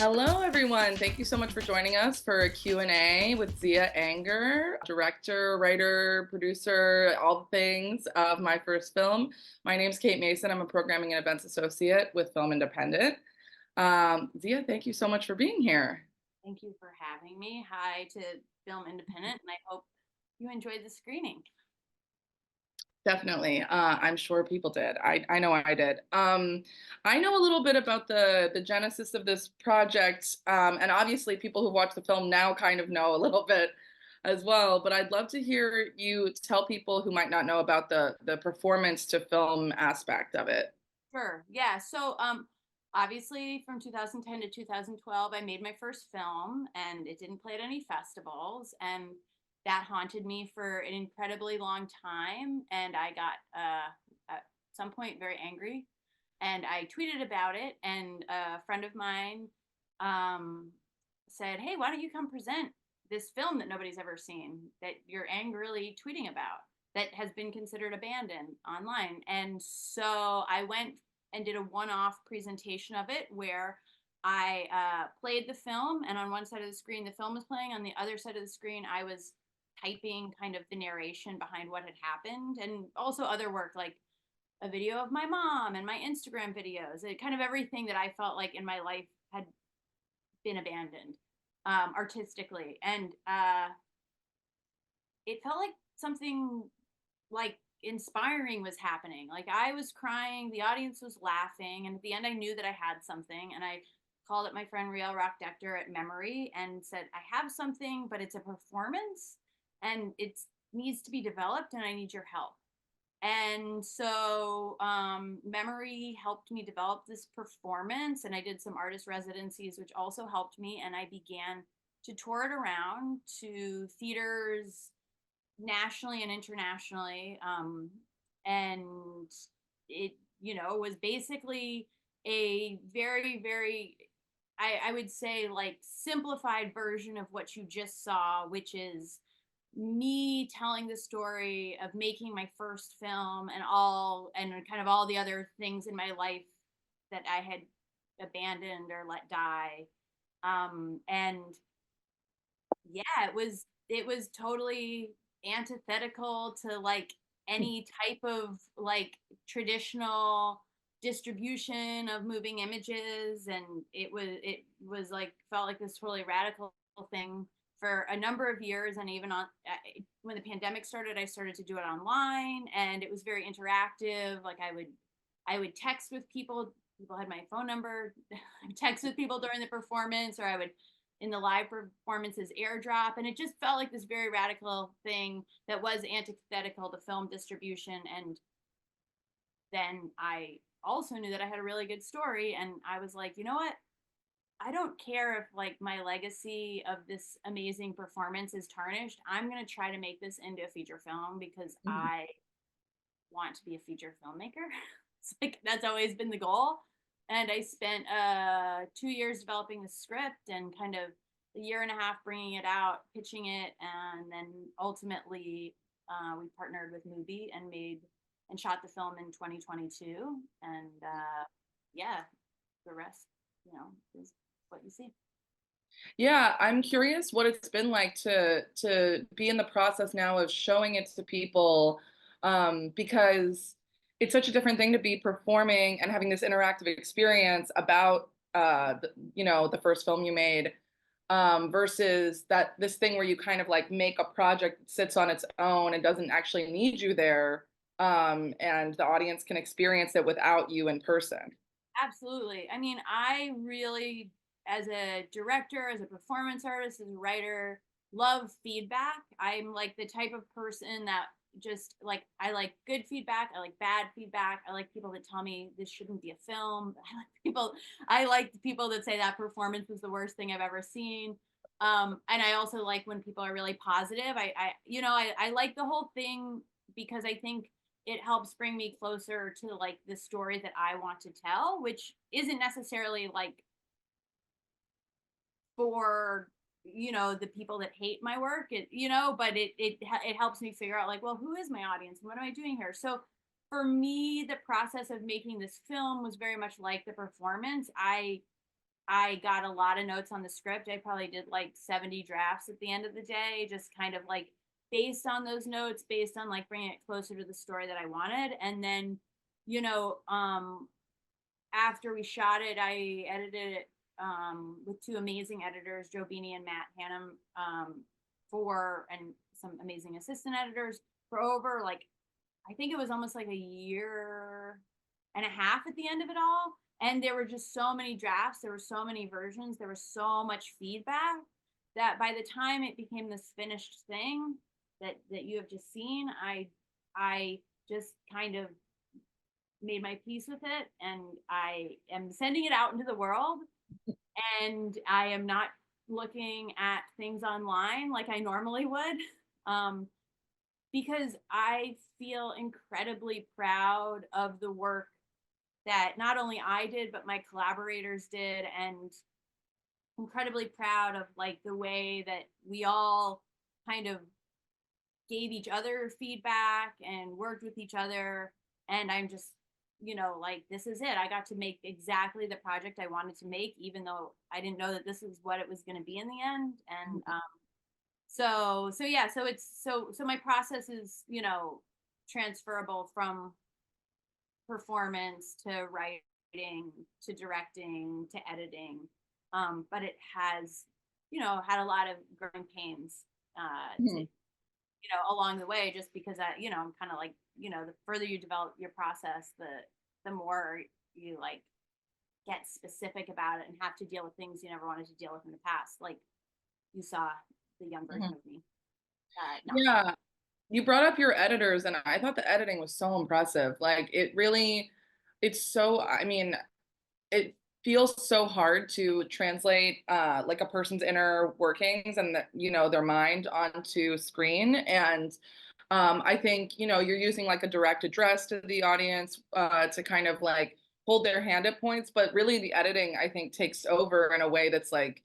Hello, everyone. Thank you so much for joining us for a Q&A with Zia Anger, director, writer, producer, all the things of my first film. My name's Kate Mason. I'm a programming and events associate with Film Independent. Zia, thank you so much for being here. Thank you for having me. Hi to Film Independent, and I hope you enjoyed the screening. Definitely. I'm sure people did. I know I did. I know a little bit about the genesis of this project, and obviously people who watch the film now kind of know a little bit as well. But I'd love to hear you tell people who might not know about the performance to film aspect of it. Sure. Yeah. Obviously from 2010 to 2012, I made my first film, and it didn't play at any festivals, and that haunted me for an incredibly long time. And I got at some point very angry, and I tweeted about it. And a friend of mine um, said, "Hey, why don't you come present this film that nobody's ever seen that you're angrily tweeting about?" That has been considered abandoned online. And so I went and did a one-off presentation of it where I played the film, and on one side of the screen the film was playing. On the other side of the screen, I was typing kind of the narration behind what had happened, and also other work like a video of my mom and my Instagram videos, kind of everything that I felt like in my life had been abandoned artistically. And it felt like something like inspiring was happening. Like I was crying, the audience was laughing, and at the end I knew that I had something, and I called up my friend Riel Rock Dector at Memory and said, "I have something, but it's a performance and it needs to be developed and I need your help." And so Memory helped me develop this performance, and I did some artist residencies, which also helped me. And I began to tour it around to theaters nationally and internationally. And it, was basically a very, very, I would say, like simplified version of what you just saw, which is me telling the story of making my first film and kind of all the other things in my life that I had abandoned or let die. And yeah, it was totally antithetical to like any type of like traditional distribution of moving images, and it was like felt like this totally radical thing for a number of years. And even on when the pandemic started, I started to do it online, and it was very interactive. Like I would text with people had my phone number, text with people during the performance, or I would in the live performances airdrop. And it just felt like this very radical thing that was antithetical to film distribution. And then I also knew that I had a really good story, and I was like, you know what, I don't care if like my legacy of this amazing performance is tarnished. I'm going to try to make this into a feature film because Mhm. I want to be a feature filmmaker. It's like that's always been the goal. And I spent 2 years developing the script and kind of a year and a half bringing it out, pitching it, and then ultimately we partnered with Mubi and made and shot the film in 2022. And yeah, the rest, is what you see. Yeah, I'm curious what it's been like to be in the process now of showing it to people, because it's such a different thing to be performing and having this interactive experience about the first film you made, versus that this thing where you kind of like make a project that sits on its own and doesn't actually need you there, and the audience can experience it without you in person. Absolutely. I mean, I really, as a director, as a performance artist, as a writer, love feedback. I'm like the type of person that just like, I like good feedback. I like bad feedback. I like people that tell me this shouldn't be a film. I like the people that say that performance was the worst thing I've ever seen. And I also like when people are really positive. I like the whole thing because I think it helps bring me closer to like the story that I want to tell, which isn't necessarily like for the people that hate my work. But it helps me figure out like, well, who is my audience and what am I doing here? So for me, the process of making this film was very much like the performance. I I got a lot of notes on the script. I probably did like 70 drafts at the end of the day, just kind of like based on those notes, based on like bringing it closer to the story that I wanted. And then, you know, after we shot it, I edited it with two amazing editors, Joe Beanie and Matt Hannum, and some amazing assistant editors for over like, I think it was almost like a year and a half at the end of it all. And there were just so many drafts, there were so many versions, there was so much feedback that by the time it became this finished thing that you have just seen, I just kind of made my peace with it, and I am sending it out into the world, and I am not looking at things online like I normally would. Um, because I feel incredibly proud of the work that not only I did, but my collaborators did, and incredibly proud of like the way that we all kind of gave each other feedback and worked with each other. And I'm just, like, this is it. I got to make exactly the project I wanted to make, even though I didn't know that this is what it was going to be in the end. And so yeah, so it's so my process is, transferable from performance to writing to directing to editing. But it has, had a lot of growing pains to, Mhm. along the way, just because I'm kind of like, the further you develop your process, the more you like get specific about it and have to deal with things you never wanted to deal with in the past. Like you saw the young version Mhm. of me. Not Yeah, you brought up your editors, and I thought the editing was so impressive. Like it really, it's so, I mean, it feels so hard to translate like a person's inner workings and their mind onto screen. And I think you're using like a direct address to the audience to kind of like hold their hand at points, but really the editing I think takes over in a way that's like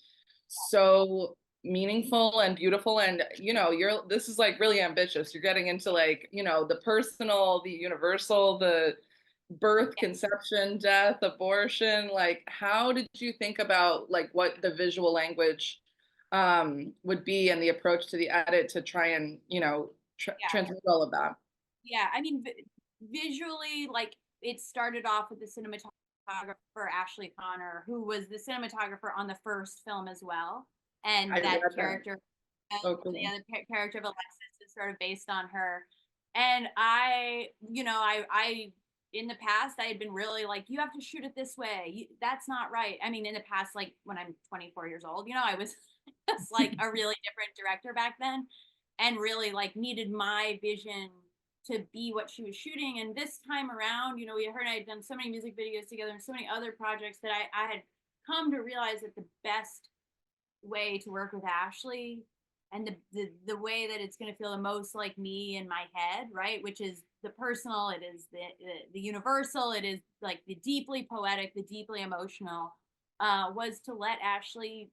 so meaningful and beautiful. And you're this is like really ambitious. You're getting into like the personal, the universal, the birth, yeah, conception, death, abortion. Like how did you think about like what the visual language would be and the approach to the edit to try and yeah, transmit all of that? yeah. I mean, visually, like it started off with the cinematographer Ashley Connor, who was the cinematographer on the first film as well, I and read that that. character, So cool. the character of Alexis is sort of based on her. And I in the past I had been really like, you have to shoot it this way. That's not right. I mean, in the past, like when I'm 24 years old, I was just like a really different director back then, and really like needed my vision to be what she was shooting. And this time around, her and I had done so many music videos together and so many other projects that I had come to realize that the best way to work with Ashley, and the way that it's going to feel the most like me in my head, right? Which is the personal, it is the universal, it is like the deeply poetic, the deeply emotional, was to let Ashley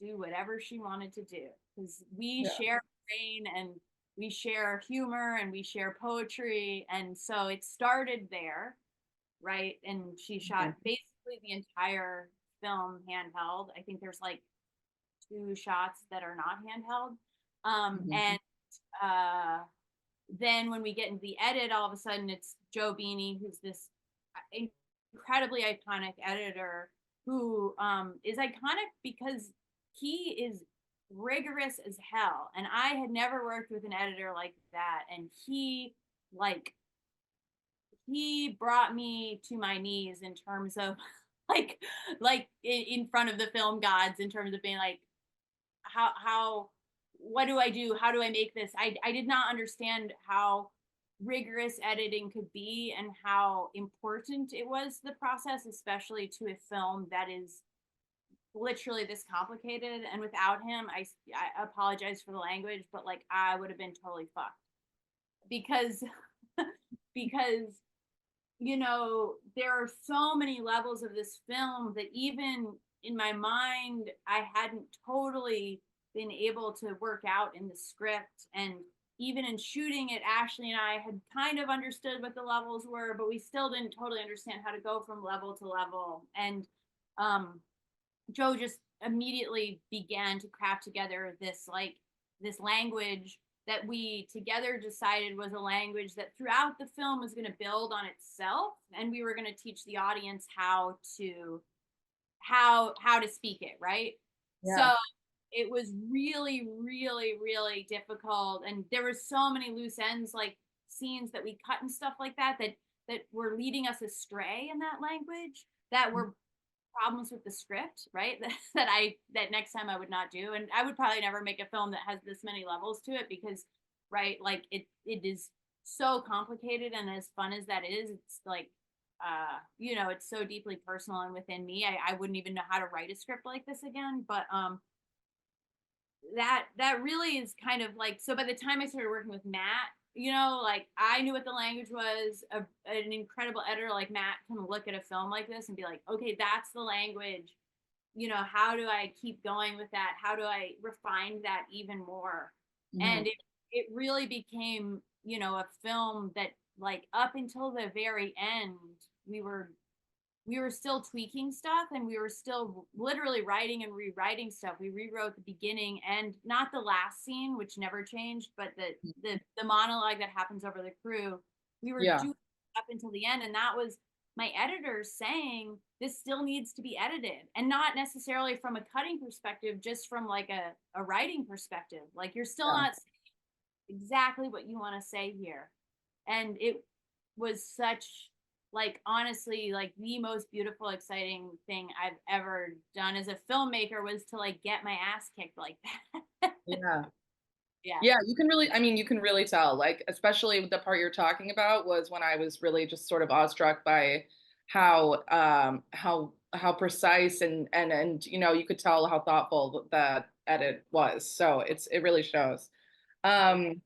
do whatever she wanted to do, because we Yeah. share brain, and we share humor, and we share poetry. And so it started there, right? And she shot Mhm. basically the entire film handheld. I think there's like two shots that are not handheld. And Mhm. uh, then when we get into the edit, all of a sudden it's Joe Beanie, who's this incredibly iconic editor, who is iconic because he is rigorous as hell. And I had never worked with an editor like that. And like, he brought me to my knees in terms of like, in front of the film gods, in terms of being like, how what do I do? How do I make this? I did not understand how rigorous editing could be, and how important it was, the process, especially to a film that is literally this complicated. And without him, I apologize for the language, but like I would have been totally fucked, because because there are so many levels of this film that even in my mind, I hadn't totally been able to work out in the script. And even in shooting it, Ashley and I had kind of understood what the levels were, but we still didn't totally understand how to go from level to level. And um Joe just immediately began to craft together this language that we together decided was a language that throughout the film was going to build on itself, and we were going to teach the audience how to speak it, right? Yeah. So it was really, really, really difficult, and there were so many loose ends, like scenes that we cut and stuff like that were leading us astray in that language, that were problems with the script, right? That next time I would not do, and I would probably never make a film that has this many levels to it because, right, like it is so complicated, and as fun as that is, it's like, it's so deeply personal and within me. I wouldn't even know how to write a script like this again, but that really is kind of like, so by the time I started working with Matt, like I knew what the language was. An incredible editor like Matt can look at a film like this and be like, okay, that's the language. How do I keep going with that? How do I refine that even more? Mhm. And it really became, a film that, like, up until the very end, we were we were still tweaking stuff, and we were still literally writing and rewriting stuff. We rewrote the beginning, and not the last scene, which never changed, but the monologue that happens over the crew. We were Yeah. doing up until the end, and that was my editors saying this still needs to be edited, and not necessarily from a cutting perspective, just from like a writing perspective. Like, you're still Yeah. not exactly what you want to say here. And it was such, like, honestly, like the most beautiful, exciting thing I've ever done as a filmmaker, was to like get my ass kicked like that. Yeah. Yeah. Yeah, you can really, I mean, you can really tell, like, especially with the part you're talking about was when I was really just sort of awestruck by how precise and you could tell how thoughtful that edit was. So it really shows. Oh, Um,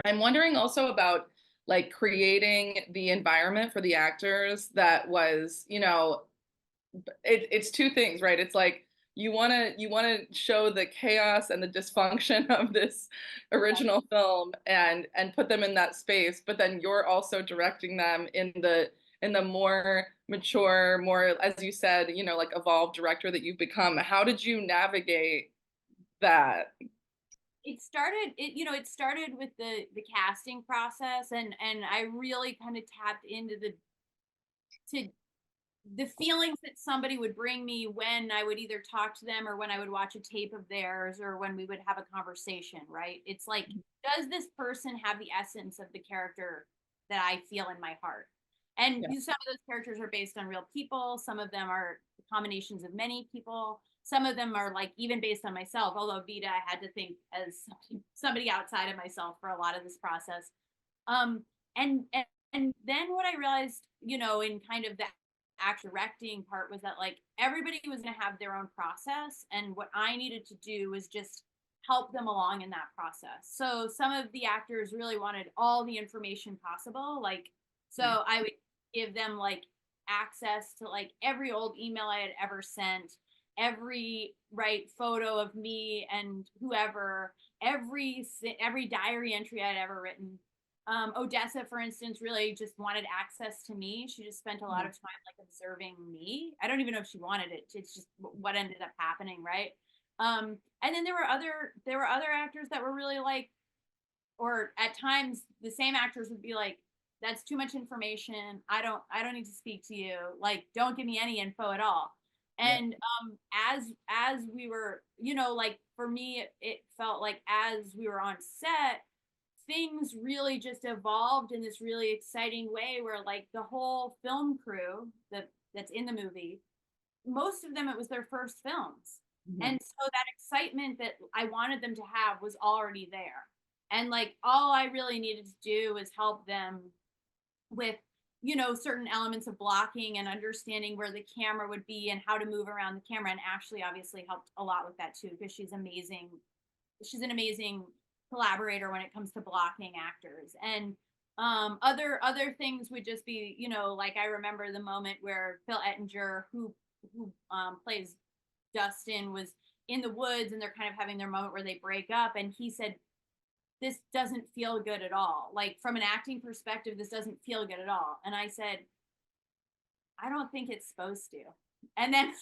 I'm wondering also about like creating the environment for the actors that was, it's two things, right? It's like you want to show the chaos and the dysfunction of this yeah. original film and put them in that space, but then you're also directing them in the more mature, more, as you said, like evolved director that you've become. How did you navigate that? It started with the casting process, and I really kind of tapped into to the feelings that somebody would bring me when I would either talk to them, or when I would watch a tape of theirs, or when we would have a conversation, right? It's like, does this person have the essence of the character that I feel in my heart? And Yeah. some of those characters are based on real people. Some of them are combinations of many people. Some of them are like even based on myself. Although Vita, I had to think as somebody outside of myself for a lot of this process. Um, and then what I realized, in kind of the act directing part, was that like everybody was going to have their own process, and what I needed to do was just help them along in that process. So some of the actors really wanted all the information possible, like, so I would give them like access to like every old email I had ever sent, every right photo of me and whoever, every diary entry I'd ever written. Odessa, for instance, really just wanted access to me. She just spent a lot of time like observing me. I don't even know if she wanted it. It's just what ended up happening, right? And then there were other actors that were really like, or at times the same actors would be like, that's too much information. I don't need to speak to you. Like, don't give me any info at all. Yeah. And as we were, like for me, it felt like as we were on set, things really just evolved in this really exciting way, where like the whole film crew that's in the movie, most of them, it was their first films. Mhm. And so that excitement that I wanted them to have was already there. And like all I really needed to do was help them with, certain elements of blocking and understanding where the camera would be and how to move around the camera. And Ashley obviously helped a lot with that too, because she's amazing. She's an amazing collaborator when it comes to blocking actors. And other things would just be, like I remember the moment where Phil Ettinger, who plays Dustin, was in the woods, and they're kind of having their moment where they break up, and he said, this doesn't feel good at all. Like, from an acting perspective, this doesn't feel good at all. And I said, I don't think it's supposed to. And then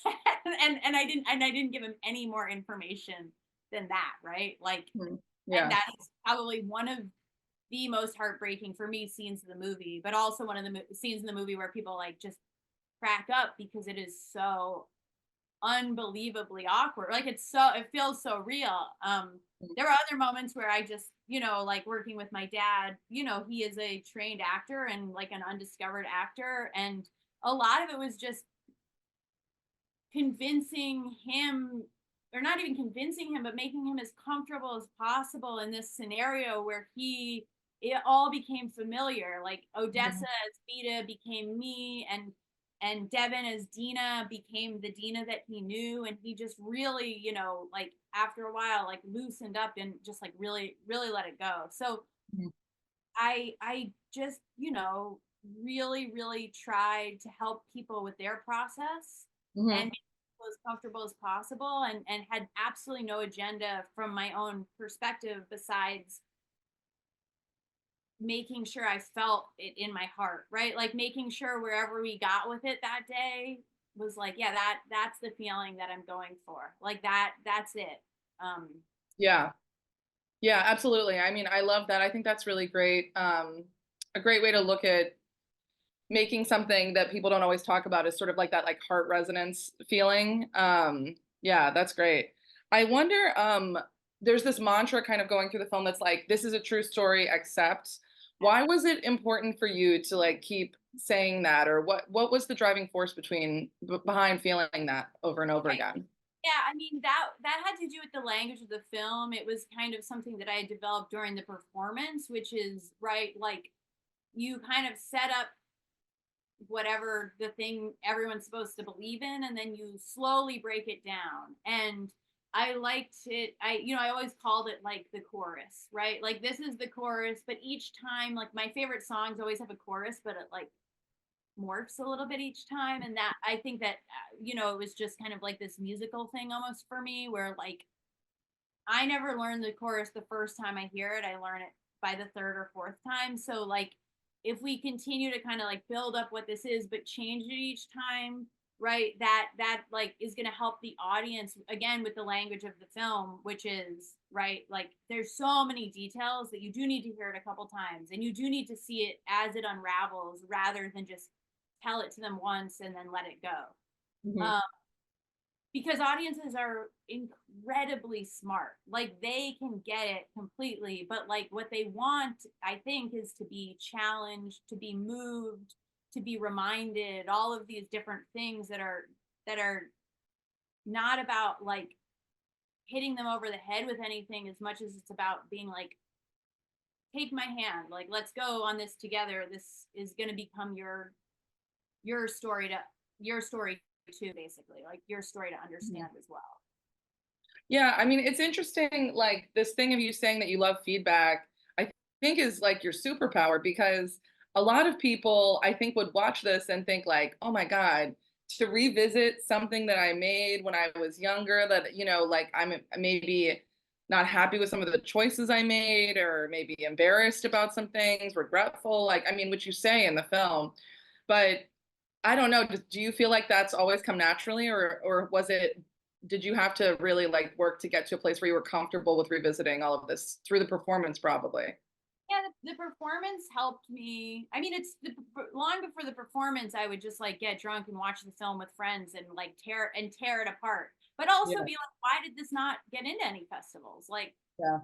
and I didn't give him any more information than that, right? Like, Mhm. and Yeah. that is probably one of the most heartbreaking for me scenes in the movie, but also one of the scenes in the movie where people like just crack up because it is so unbelievably awkward. Like it feels so real. There are other moments where I just, like working with my dad, he is a trained actor and like an undiscovered actor. And a lot of it was just convincing him, or not even convincing him, but making him as comfortable as possible in this scenario where it all became familiar. Like Odessa Mhm. as Vita became me, and Devin as Dina became the Dina that he knew, and he just really, like after a while, like loosened up and just like really, really let it go. So Mhm. I just, really, really tried to help people with their process and Mhm. make people as comfortable as possible, and had absolutely no agenda from my own perspective besides making sure I felt it in my heart, right? Like making sure wherever we got with it that day was like, yeah, that's the feeling that I'm going for. Like that's it. Um Yeah. Yeah, absolutely. I mean, I love that. I think that's really great. A great way to look at making something that people don't always talk about is sort of like that like heart resonance feeling. Yeah, that's great. I wonder, there's this mantra kind of going through the film that's like, this is a true story, accept. Why was it important for you to like keep saying that, or what was the driving force behind feeling that over and over right. again? Yeah, I mean that had to do with the language of the film. It was kind of something that I had developed during the performance, which is right, like you kind of set up whatever the thing everyone's supposed to believe in, and then you slowly break it down. And I liked it. I always called it like the chorus, right? Like this is the chorus, but each time, like my favorite songs always have a chorus, but it like morphs a little bit each time. And that I think that it was just kind of like this musical thing almost for me, where like I never learn the chorus the first time I hear it. I learn it by the third or fourth time. So like if we continue to kind of like build up what this is but change it each time, right? That like is going to help the audience again with the language of the film, which is right, like there's so many details that you do need to hear it a couple times, and you do need to see it as it unravels rather than just tell it to them once and then let it go. Mhm. Because audiences are incredibly smart. Like they can get it completely, but like what they want, I think, is to be challenged, to be moved, to be reminded, all of these different things that are not about like hitting them over the head with anything as much as it's about being like, take my hand, like let's go on this together. This is going to become your story to your story too, basically, like your story to Mhm. understand as well. Yeah, I mean, it's interesting, like this thing of you saying that you love feedback, I think is like your superpower because a lot of people, I think, would watch this and think, like, oh my God, to revisit something that I made when I was younger, that, like I'm maybe not happy with some of the choices I made, or maybe embarrassed about some things, regretful, like, I mean, what you say in the film. But I don't know. Do you feel like that's always come naturally, or did you have to really like work to get to a place where you were comfortable with revisiting all of this through the performance, probably? Yeah, the performance helped me. I mean, it's long before the performance, I would just like get drunk and watch the film with friends and like tear it apart. But also Yeah, be like, why did this not get into any festivals? yeah.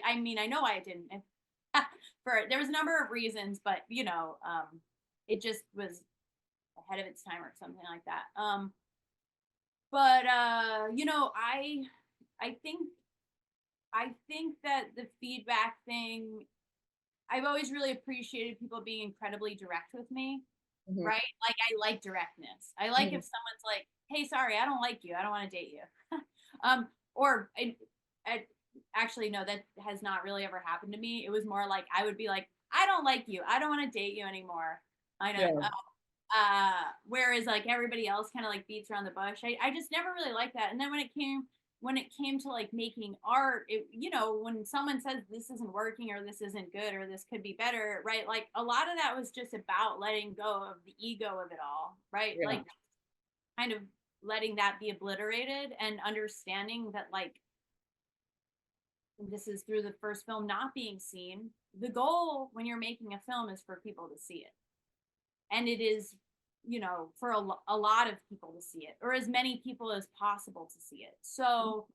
I mean, I know why it didn't. For there was a number of reasons, but it just was ahead of its time or something like that. But I think that the feedback thing, I've always really appreciated people being incredibly direct with me, Mhm, right? Like I like directness. I like mhm. if someone's like, "Hey, sorry, I don't like you. I don't want to date you." Or I actually no, that has not really ever happened to me. It was more like I would be like, "I don't like you. I don't want to date you anymore." I know. Yeah. Whereas like everybody else kind of like beats around the bush. I just never really liked that. And then when it came when it came to like making art, it, you know, when someone says this isn't working or this isn't good or this could be better, right? Like a lot of that was just about letting go of the ego of it all, right? Yeah. Like kind of letting that be obliterated and understanding that like this is through the first film not being seen. The goal when you're making a film is for people to see it. And it is, you know, for a lot of people to see it or as many people as possible to see it. So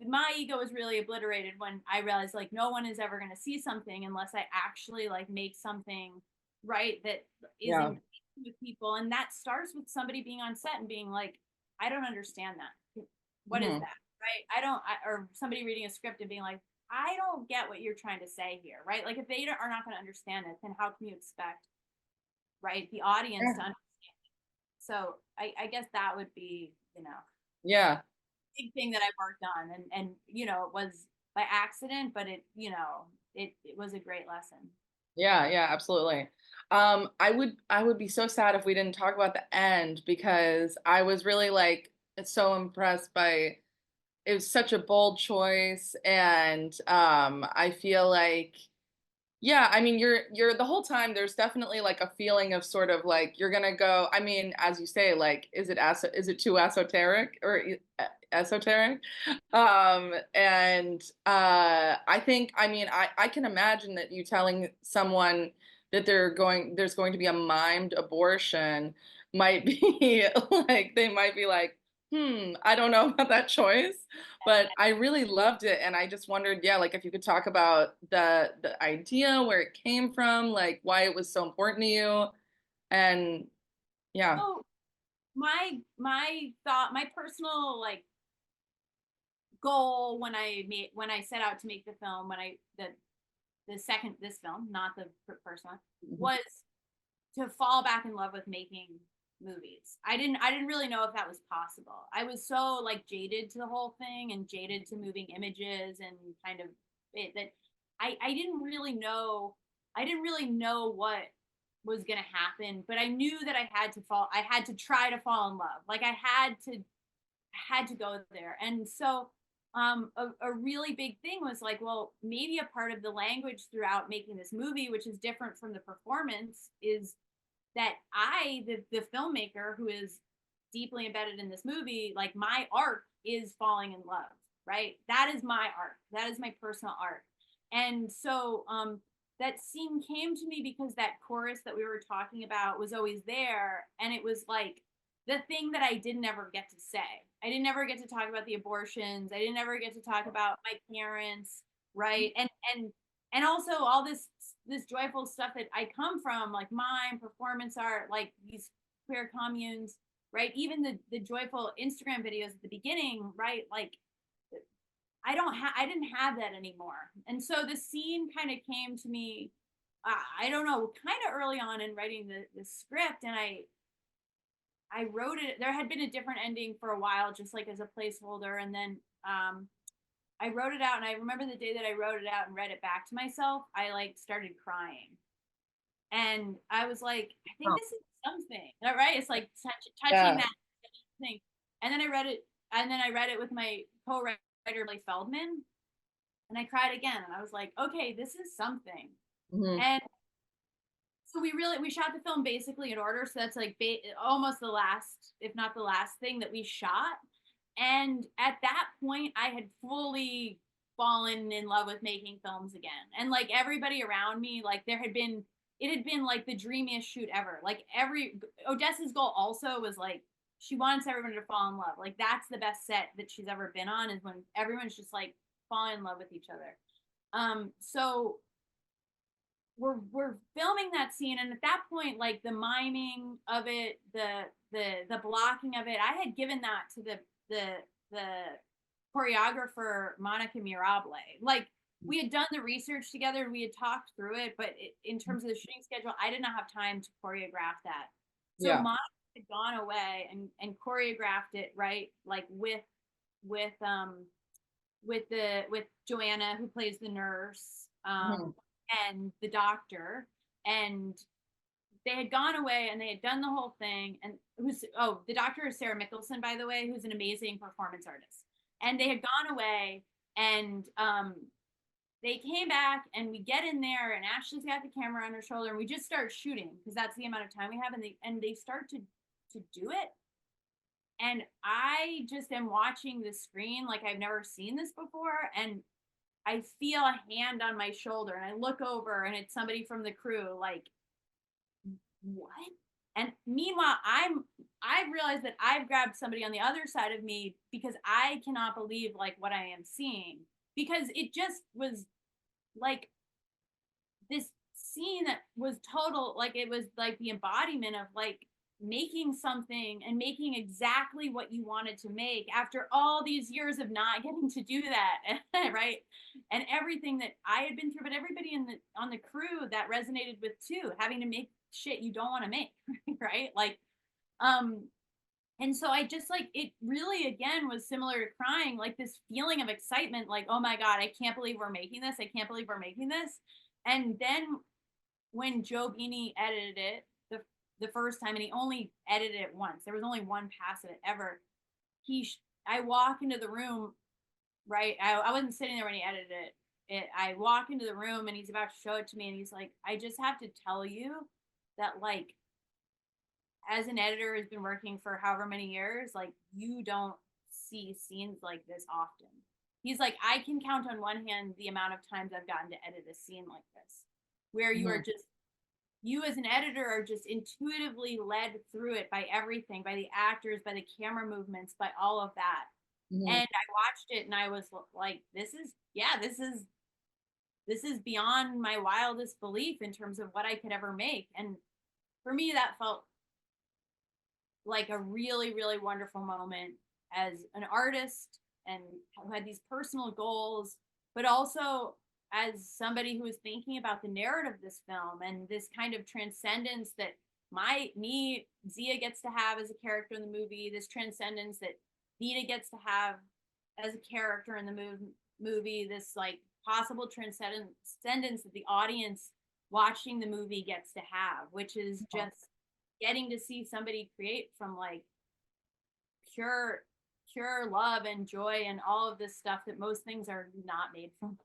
my ego was really obliterated when I realized like no one is ever going to see something unless I actually like make something right that is Yeah. in with people, and that starts with somebody being on set and being like, I don't understand that. What is Hmm. that? Right? I don't, or somebody reading a script and being like, I don't get what you're trying to say here, right? Like if they are not going to understand it, then how can you expect, right, the audience to Yeah. understand? So I guess that would be, you know, Yeah. big thing that I worked on, and you know, it was by accident, but it, you know, it was a great lesson. Yeah, yeah, absolutely. I would be so sad if we didn't talk about the end because I was really like so impressed by it was such a bold choice and I feel like yeah, I mean, you're the whole time there's definitely like a feeling of sort of like you're gonna go. I mean, as you say, like, is it too esoteric or esoteric? And I think, I mean, I can imagine that you telling someone that there's going to be a mimed abortion might be like they might be like, I don't know about that choice. But I really loved it, and I just wondered, yeah, like, if you could talk about the idea, where it came from, like, why it was so important to you, and yeah. So my thought, my personal like goal when I set out to make the film, when I the second this film, not the first one, Mhm. was to fall back in love with making movies. I didn't really know if that was possible. I was so like jaded to the whole thing and jaded to moving images and kind of it that I didn't really know, I didn't really know what was going to happen, but I knew that I had to try to fall in love. Like I had to go there. And so a really big thing was like, well, maybe a part of the language throughout making this movie, which is different from the performance, is that the filmmaker who is deeply embedded in this movie, like my arc is falling in love, right? That is my arc. That is my personal arc. And so that scene came to me because that chorus that we were talking about was always there. And it was like the thing that I didn't ever get to say. I didn't ever get to talk about the abortions. I didn't ever get to talk about my parents, right? And also all this joyful stuff that I come from, like mime, performance art, like these queer communes, right? Even the joyful Instagram videos at the beginning, right? Like I didn't have that anymore. And so the scene kind of came to me, I don't know, kind of early on in writing the script, and I wrote it. There had been a different ending for a while, just like as a placeholder, and then I wrote it out, and I remember the day that I wrote it out and read it back to myself, I like started crying. And I was like, I think Oh, this is something, right? It's like touching yeah. that thing. And then I read it, and then I read it with my co-writer, Blake Feldman, and I cried again. And I was like, okay, this is something. Mhm. And so we shot the film basically in order. So that's like almost the last, if not the last thing that we shot. And at that point, I had fully fallen in love with making films again. And like everybody around me, like it had been like the dreamiest shoot ever. Like Odessa's goal also was like, she wants everyone to fall in love. Like that's the best set that she's ever been on, is when everyone's just like falling in love with each other. So we're filming that scene, and at that point like the miming of it, the blocking of it, I had given that to the choreographer Monica Mirable. Like we had done the research together, we had talked through it, but in terms of the shooting schedule, I did not have time to choreograph that. So Yeah. Monica had gone away and choreographed it, right, like with with Joanna, who plays the nurse, Mhm. and the doctor, and they had gone away and they had done the whole thing. And who's oh, the doctor is Sarah Mickelson, by the way, who's an amazing performance artist. And they had gone away, and they came back, and we get in there, and Ashley's got the camera on her shoulder, and we just start shooting because that's the amount of time we have, and they start to do it. And I just am watching the screen like I've never seen this before, and I feel a hand on my shoulder, and I look over, and it's somebody from the crew, like, what? And meanwhile, I've realized that I've grabbed somebody on the other side of me because I cannot believe like what I am seeing, because it just was like this scene that was total, like it was like the embodiment of like making something and making exactly what you wanted to make after all these years of not getting to do that. Right, and everything that I had been through, but everybody in the on the crew that resonated with too, having to make shit you don't want to make. Right, like um and so I just like it really again was similar to crying, like this feeling of excitement, like, oh my God, I can't believe we're making this. I can't believe we're making this. And then when Joe Beanie edited it the first time, and he only edited it once, there was only one pass of it ever. I walk into the room, right? I wasn't sitting there when he edited I walk into the room, and he's about to show it to me, and he's like, I just have to tell you that like as an editor who's been working for however many years, like you don't see scenes like this often. He's like, I can count on one hand the amount of times I've gotten to edit a scene like this, where you are Mhm. just, you as an editor are just intuitively led through it by everything, by the actors, by the camera movements, by all of that. And Mhm. I watched it and I was like, yeah, this is beyond my wildest belief in terms of what I could ever make. And for me, that felt like a really, really wonderful moment as an artist and who had these personal goals, but also as somebody who was thinking about the narrative of this film and this kind of transcendence that Zia gets to have as a character in the movie, this transcendence that Vita gets to have as a character in the movie, this like possible transcendence that the audience watching the movie gets to have, which is just getting to see somebody create from like pure love and joy and all of this stuff that most things are not made from.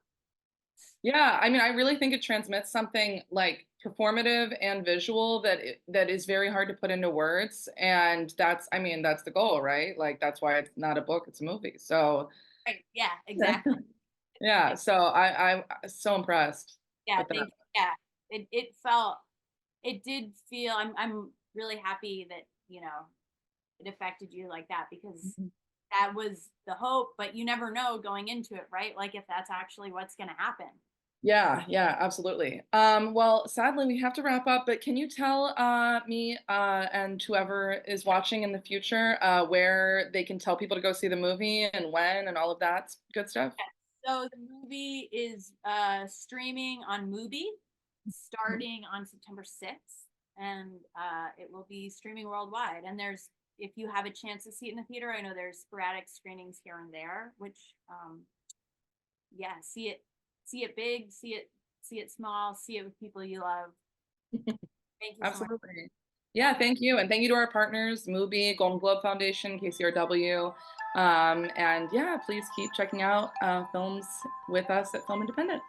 Yeah, I mean, I really think it transmits something like performative and visual that is very hard to put into words, and that's, I mean, that's the goal, right? Like that's why it's not a book, it's a movie. So Right, yeah, exactly. yeah, so I'm so impressed Yeah, with that. thank you. Yeah, it felt, it did feel, I'm really happy that, you know, it affected you like that, because Mhm. that was the hope, but you never know going into it, right? Like if that's actually what's going to happen. Yeah, yeah, absolutely. Well, sadly, we have to wrap up, but can you tell me and whoever is watching in the future where they can tell people to go see the movie and when and all of that good stuff? So the movie is streaming on Mubi Mhm. starting on September 6th, and it will be streaming worldwide. And there's, if you have a chance to see it in the theater, I know there's sporadic screenings here and there, which yeah, see it big, see it small, see it with people you love. Thank you so much. Absolutely. Yeah, Yeah. thank you. And thank you to our partners, Mubi, Golden Globe Foundation, KCRW. And yeah, please keep checking out films with us at Film Independent.